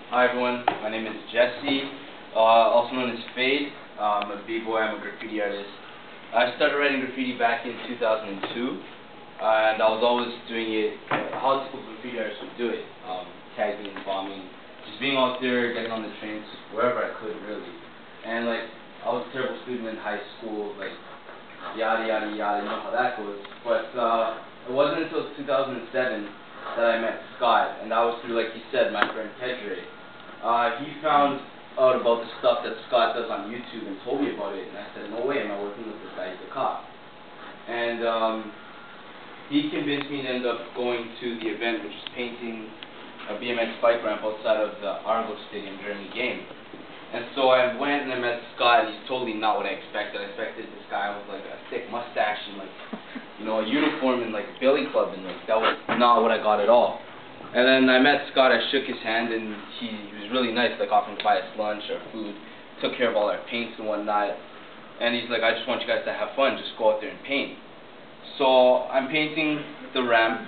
Hi everyone, my name is Jessey, also known as Phade. I'm a b-boy, I'm a graffiti artist. I started writing graffiti back in 2002, and I was always doing it how typical graffiti artists would do it. Tagging, bombing, just being out there, getting on the trains, wherever I could really. And like, I was a terrible student in high school, like, yada yada yada, you know how that goes. But it wasn't until 2007 that I met Scott, and that was through, like he said, my friend Kedre. He found out about the stuff that Scott does on YouTube and told me about it, and I said, no way am I working with this guy, he's a cop. And he convinced me to end up going to the event, which is painting a BMX bike ramp outside of the Argo Stadium during the game. And so I went and I met Scott, and he's totally not what I expected. I expected this guy with like a thick mustache and like, you know, a uniform and like a billy club, and like that was not what I got at all. And then I met Scott, I shook his hand, and he was really nice, like offering to buy us lunch or food, took care of all our paints and whatnot. And he's like, I just want you guys to have fun, just go out there and paint. So I'm painting the ramp,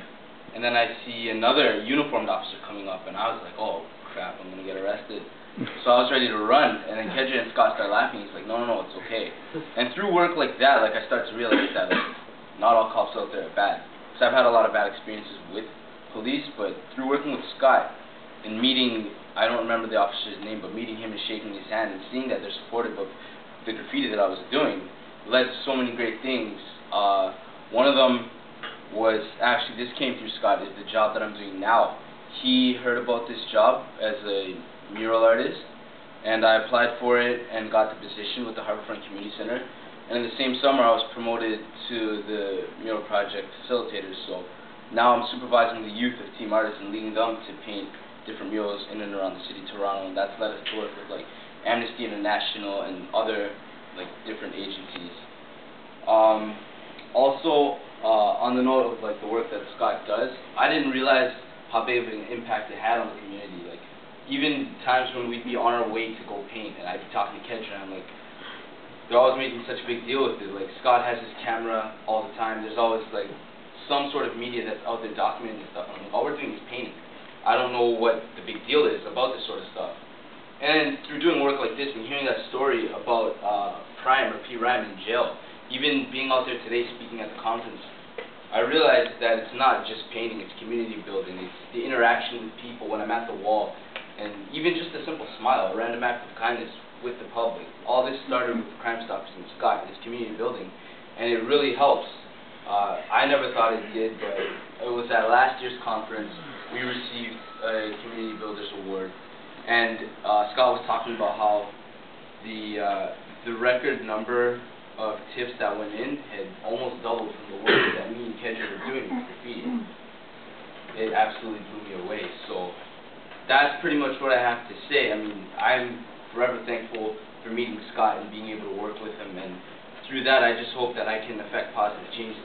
and then I see another uniformed officer coming up, and I was like, oh crap, I'm gonna get arrested. So I was ready to run, and then Kedre and Scott start laughing. He's like, no, it's okay. And through work like that, like I start to realize that like, not all cops out there are bad. Because I've had a lot of bad experiences with police, but through working with Scott and meeting, I don't remember the officer's name, but meeting him and shaking his hand and seeing that they're supportive of the graffiti that I was doing led to so many great things. One of them was, actually this came through Scott, is the job that I'm doing now. He heard about this job as a mural artist, and I applied for it and got the position with the Harborfront Community Center. And in the same summer I was promoted to the mural project facilitator, so now I'm supervising the youth of team artists and leading them to paint different murals in and around the city of Toronto, and that's led us to work with like Amnesty International and other like different agencies. Also, on the note of like the work that Scott does, I didn't realize how big of an impact it had on the community. Like, even times when we'd be on our way to go paint, and I'd be talking to Kedre, and I'm like, they're always making such a big deal with it. Like, Scott has his camera all the time. There's always like some sort of media that's out there documenting stuff. And I'm like, all we're doing is painting. I don't know what the big deal is about this sort of stuff. And through doing work like this and hearing that story about Prime or P. Rhyme in jail, even being out there today speaking at the conference, I realized that it's not just painting, it's community building, it's the interaction with people when I'm at the wall, and even just a simple smile, a random act of kindness with the public. All this started with Crime Stoppers and Scott, this community building, and it really helps. I never thought it did, but it was at last year's conference, we received a Community Builders Award, and Scott was talking about how the record number of tips that went in had almost doubled from the work that me and Kedre were doing with graffiti. It absolutely blew me away. So that's pretty much what I have to say. I mean, I'm forever thankful for meeting Scott and being able to work with him, and through that I just hope that I can affect positive changes